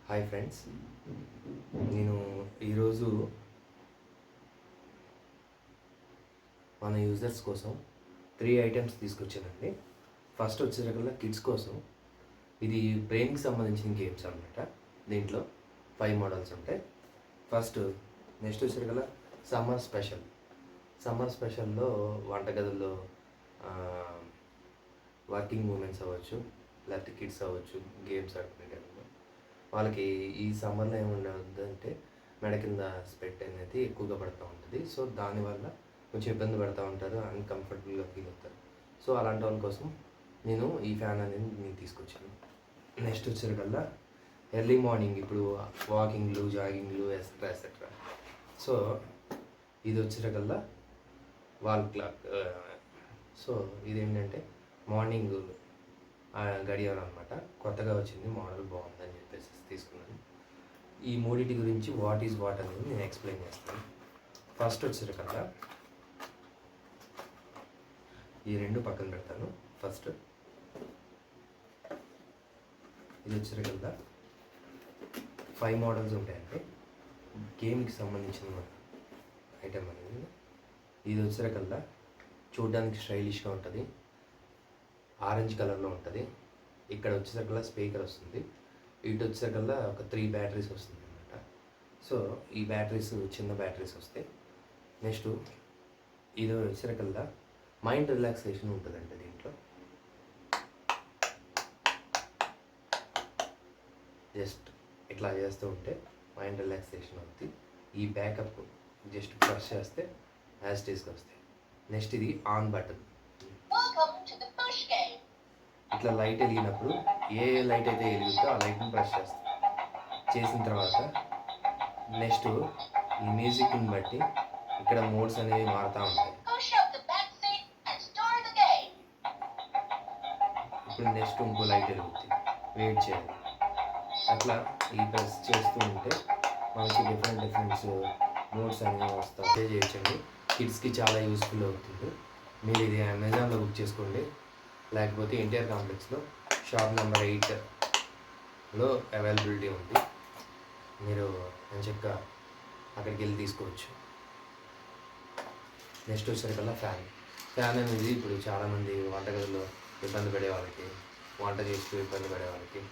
Hi friends, నేను ఈరోజు మన యూజర్స్ కోసం 3 ఐటమ్స్ తీసుకొచ్చానండి. ఫస్ట్ వచ్చేసరికల్లా కిడ్స్ కోసం ఇది బ్రెయిన్కి సంబంధించిన గేమ్స్ అనమాట. దీంట్లో 5 మోడల్స్ ఉంటాయి. నెక్స్ట్ వచ్చేసరికల్లా సమ్మర్ స్పెషల్లో వంటగదుల్లో వర్కింగ్ ఉమెన్స్ అవ్వచ్చు, లేకపోతే కిడ్స్ అవ్వచ్చు, గేమ్స్ ఆడుకునే వాళ్ళకి ఈ సమ్మర్లో ఏముండదంటే మెడ కింద స్వెట్ అనేది ఎక్కువగా పడుతూ ఉంటుంది. సో దానివల్ల కొంచెం ఇబ్బంది పడుతూ ఉంటారు, అన్కంఫర్టబుల్గా ఫీల్ అవుతారు. సో అలాంటి వాళ్ళ కోసం నేను ఈ ఫ్యాన్ అనేది నేను తీసుకొచ్చాను. నెక్స్ట్ వచ్చేసరికల్లా ఎర్లీ మార్నింగ్ ఇప్పుడు వాకింగ్లు, జాగింగ్లు ఎక్సెట్రా. సో ఇది వచ్చేసరికల్లా వాల్ క్లాక్. సో ఇదేంటంటే మార్నింగ్ గడియారం అనమాట. కొత్తగా వచ్చింది, మోడల్ బాగుందని చెప్పేసి తీసుకున్నాను. ఈ మూడింటి గురించి వాట్ ఈజ్ వాట్ అనేది నేను ఎక్స్ప్లెయిన్ చేస్తాను. ఫస్ట్ వచ్చేసరికల్లా ఈ రెండు పక్కన పెడతాను. ఫస్ట్ ఇది వచ్చేసరికల్లా 5 మోడల్స్ ఉంటాయండి. గేమ్కి సంబంధించిన ఐటమ్ అనేది. ఇది వచ్చేసరికల్లా చూడడానికి స్టైలిష్గా ఉంటుంది, ఆరెంజ్ కలర్లో ఉంటుంది. ఇక్కడ వచ్చేసరికల్లా స్పీకర్ వస్తుంది. ఇటు వచ్చేసరికల్లా ఒక 3 బ్యాటరీస్ వస్తుంది అనమాట. సో ఈ బ్యాటరీస్ చిన్న బ్యాటరీస్ వస్తాయి. నెక్స్ట్ ఇది వచ్చేసరికల్లా మైండ్ రిలాక్సేషన్ ఉంటుందండి. దీంట్లో జస్ట్ ఇట్లా చేస్తూ ఉంటే మైండ్ రిలాక్సేషన్ అవుతుంది. ఈ బ్యాకప్ జస్ట్ ప్రెస్ చేస్తే యాజ్ ఇట్ ఈస్గా వస్తాయి. నెక్స్ట్ ఇది ఆన్ బటన్. ఇట్లా లైట్ వెలిగినప్పుడు ఏ లైట్ అయితే వెలుగుతో ఆ లైట్ని ప్రెస్ చేసిన తర్వాత నెక్స్ట్ ఈ మ్యూజిక్ని బట్టి ఇక్కడ మోడ్స్ అనేవి మారుతూ ఉంటాయి. ఇప్పుడు నెక్స్ట్ ఇంకో లైట్ వెలుగుతుంది, వెయిట్ చేయాలి. అట్లా ఈ ప్రెస్ చేస్తూ ఉంటే మనకి డిఫరెంట్ మోడ్స్ అనేవి వస్తాయి. పే చేయొచ్చండి. కిడ్స్కి చాలా యూస్ఫుల్ అవుతుంది. మీరు ఇది అమెజాన్లో బుక్ చేసుకోండి, లేకపోతే ఎన్టీఆర్ కాంప్లెక్స్లో షాప్ నెంబర్ 8లో అవైలబిలిటీ ఉంది. మీరు మంచిగా అక్కడికి వెళ్ళి తీసుకోవచ్చు. నెక్స్ట్ వచ్చేసరికల్లా ఫ్యాన్ అనేది ఇప్పుడు చాలామంది వంటగదిలో ఇబ్బంది పడే వాళ్ళకి, వంట చేస్తూ ఇబ్బంది పడే వాళ్ళకి,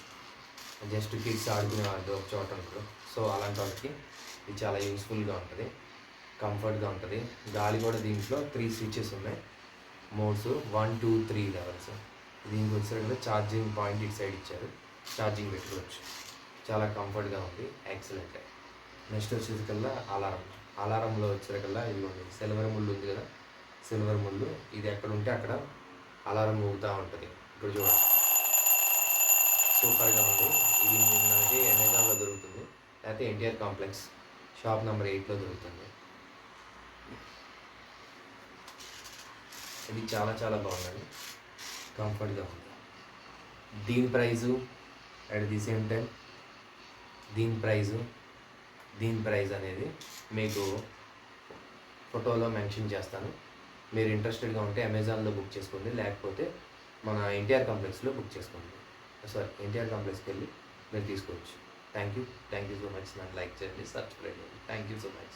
జస్ట్ కిడ్స్ ఆడుకునే వాళ్ళకి ఒక చోట ఉంటారు. సో అలాంటి వాళ్ళకి ఇది చాలా యూస్ఫుల్గా ఉంటుంది, కంఫర్ట్గా ఉంటుంది. గాలి కూడా దీంట్లో 3 స్విచెస్ ఉన్నాయి. Modes 1, 2, 3 levels. దీనికి వచ్చేసరికి ఛార్జింగ్ పాయింట్ ఇటు సైడ్ ఇచ్చారు, ఛార్జింగ్ పెట్టుకోవచ్చు. చాలా కంఫర్ట్గా ఉంది, ఎక్సలెంట్. నెక్స్ట్ వచ్చేసరికల్లా అలారంలో వచ్చేసరికల్లా ఇదిగోండి సిల్వర్ ముళ్ళు ఉంది కదా, సిల్వర్ ముళ్ళు. ఇది ఎక్కడ ఉంటే అక్కడ అలారం మోగుతూ ఉంటుంది. ఇప్పుడు చూడండి, సూపర్గా ఉంది. ఇది మనకి అమెజాన్లో దొరుకుతుంది, లేకపోతే ఎన్టీఆర్ కాంప్లెక్స్ షాప్ నెంబర్ 8లో దొరుకుతుంది. ఇది చాలా బాగుందండి, కంఫర్ట్గా ఉంది. దీని price at the same time దీని ప్రైజ్ అనేది మీకు ఫోటోలో మెన్షన్ చేస్తాను. మీరు ఇంట్రెస్టెడ్గా ఉంటే అమెజాన్లో బుక్ చేసుకోండి, లేకపోతే మన ఎన్టీఆర్ కాంప్లెక్స్లో బుక్ చేసుకోండి. ఎన్టీఆర్ కాంప్లెక్స్కి వెళ్ళి మీరు తీసుకోవచ్చు. Thank you so much. నన్ను లైక్ చేయండి, సబ్స్క్రైబ్ చేయండి. Thank you so much.